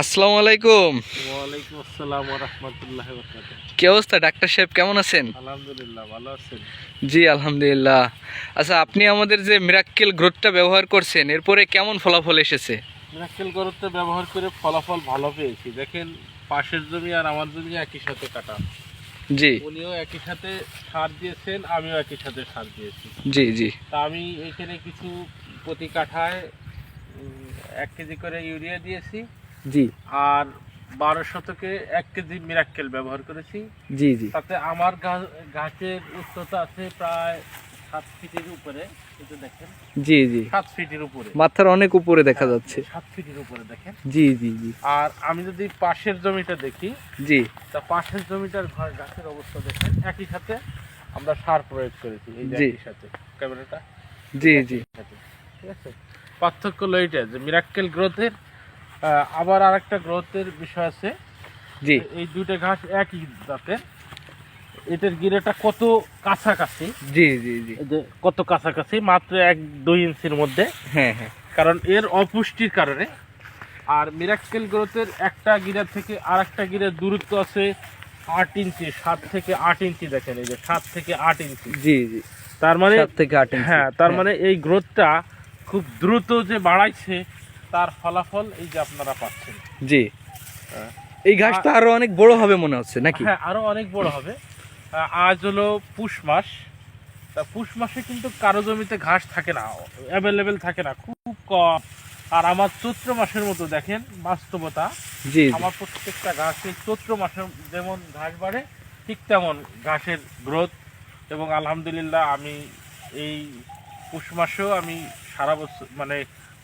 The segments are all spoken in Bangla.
আসসালামু আলাইকুম। ওয়ালাইকুম আসসালাম ওয়া রাহমাতুল্লাহি ওয়া বারাকাতুহু। কি অবস্থা ডাক্তার সাহেব, কেমন আছেন? আলহামদুলিল্লাহ, ভালো আছেন? জি আলহামদুলিল্লাহ। আচ্ছা, আপনি আমাদের যে মিরাক্কেল গ্রোথটা ব্যবহার করছেন, এরপরে কেমন ফলাফল এসেছে? মিরাক্কেল গ্রোথটা ব্যবহার করে ফলাফল ভালো পেয়েছি। দেখেন, পাশের জমি আর আমার জমি একই সাথে কাটা। জি উনিও একই সাথে সার দিয়েছেন, আমিও একই সাথে সার দিয়েছি। জি জি তা আমি এখানে কিছু প্রতি কাঠায় 1 কেজি করে ইউরিয়া দিয়েছি, জি আর 12 শতকে 1 কেজি মিরাক্কেল ব্যবহার করেছি। জি জি তাতে আমার গাছের উচ্চতা আছে প্রায় 7 ফিটের উপরে। এটা দেখেন, জি জি 7 ফিটের উপরে, মাথার অনেক উপরে দেখা যাচ্ছে। 7 ফিটের উপরে দেখেন। জি জি জি আর আমি যদি পাশের জমিটা দেখি, জি তা পাশের জমিটার গাছের অবস্থা দেখেন। একই সাথে আমরা সার প্রয়োগ করেছি, এই যে জি। একই সাথে ক্যামেরাটা, জি জি সাথে, ঠিক আছে। পার্থক্য হলো এইটা যে মিরাক্কেল গ্রোথের আবার আরেকটা গ্রোথের বিষয় আছে। জি এই দুইটা ঘাস একই জাতের, এটার গিরেটা কত কাছাকাছি, জি জি জি এই যে কত কাছাকাছি, মাত্র 1-2 ইঞ্চির মধ্যে। হ্যাঁ হ্যাঁ কারণ এর অপুষ্টির কারণে। আর মিরাক্কেল গ্রোথের একটা গিরা থেকে আর একটা গিরের দূরত্ব আছে 8 ইঞ্চি, 7 থেকে 8 ইঞ্চি। দেখেন, এই যে 7 থেকে 8 ইঞ্চি। জি জি তার মানে 7 থেকে 8 ইঞ্চি। হ্যাঁ, তার মানে এই গ্রোথটা খুব দ্রুত যে বাড়াইছে, তার ফলাফল এই যে আপনারা পাচ্ছেন। জি, হ্যাঁ। এই ঘাসটা আরো অনেক বড় হবে মনে হচ্ছে নাকি? হ্যাঁ, আরো অনেক বড় হবে। আজ হলো পুষ মাস। তা পুষ মাসে কিন্তু কারো জমিতে ঘাস থাকে না, অ্যাভেলেবেল থাকে না, খুব কম। আর আমার চৈত্র মাসের মতো দেখেন বাস্তবতা, জি জি আমার প্রত্যেকটা গাছে চৈত্র মাসে যেমন ঘাস বাড়ে, ঠিক তেমন ঘাসের গ্রোথ। এবং আলহামদুলিল্লাহ, আমি এই পুষ মাসেও আমি সারা বছর মানে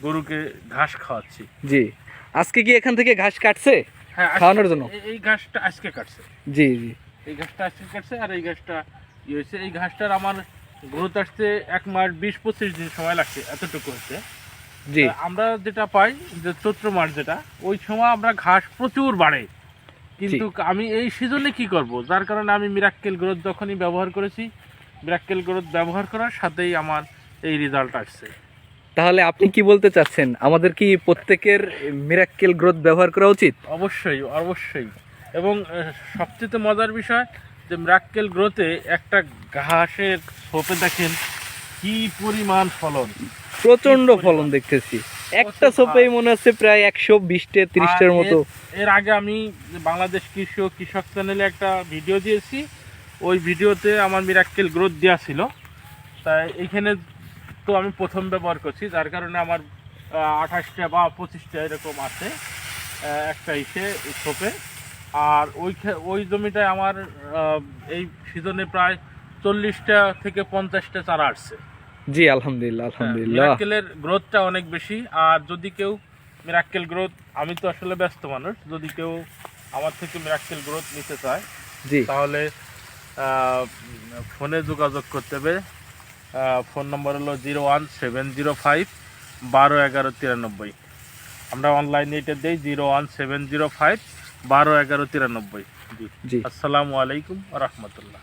গরুকে ঘাস খাওয়াচ্ছি। জি। আজকে কি এখান থেকে ঘাস কাটছে হ্যাঁ, খাওয়ানোর জন্য? এই ঘাসটা আজকে কাটছে। জি জি এই ঘাসটা আজকে কাটছে, আর এই ঘাসটা হয়েছে। এই ঘাসটার আমার গ্রোথ আসতে 1 মাস 20-25 দিন সময় লাগছে, এতটুকু হচ্ছে। জি আমরা যেটা পাই যে চৈত্র মাস, যেটা ওই সময় আমরা ঘাস প্রচুর বাড়ে। কিন্তু আমি এই সিজনে কি করব, যার কারণে আমি মিরাক্কেল গ্রোথ যখনই ব্যবহার করেছি, মিরাক্কেল গ্রোথ ব্যবহার করার সাথেই আমার এই রেজাল্ট আসছে। তাহলে আপনি কি বলতে চাচ্ছেন, আমাদের কি প্রত্যেকের মিরাক্কেল গ্রোথ ব্যবহার করা উচিত? অবশ্যই, অবশ্যই। এবং সবচেয়ে মজার বিষয় যে মিরাক্কেল গ্রোথে একটা ঘাসের ছোপে দেখেন কি পরিমাণ ফলন, প্রচন্ড ফলন দেখতেছি। একটা ছোপেই মনে হচ্ছে প্রায় 120-30টার মতো। এর আগে আমি বাংলাদেশ কৃষক চ্যানেলে একটা ভিডিও দিয়েছি, ওই ভিডিওতে আমার মিরাক্কেল গ্রোথ দেওয়া ছিল। তাই এইখানে তো আমি প্রথম ব্যবহার করছি, যার কারণে আমার 28টা বা 25টা এরকম আছে একটা ছোপে। আর ওই জমিটায় আমার এই সিজনে প্রায় 40টা থেকে 50টা চারা আসছে। জি আলহামদুলিল্লাহ আলহামদুলিল্লাহ। মিরাক্কেলের গ্রোথটা অনেক বেশি। আর যদি কেউ মিরাক্কেল গ্রোথ, আমি তো আসলে ব্যস্ত মানুষ, যদি কেউ আমার থেকে মিরাক্কেল গ্রোথ নিতে চায়, জি তাহলে ফোনে যোগাযোগ করতে হবে। ফোন নম্বর হলো 01705 12 11 93। আমরা অনলাইনে এটা দিই 01705 12 11 93। জি, জি। আসসালামু আলাইকুম ওয়া রাহমাতুল্লাহ।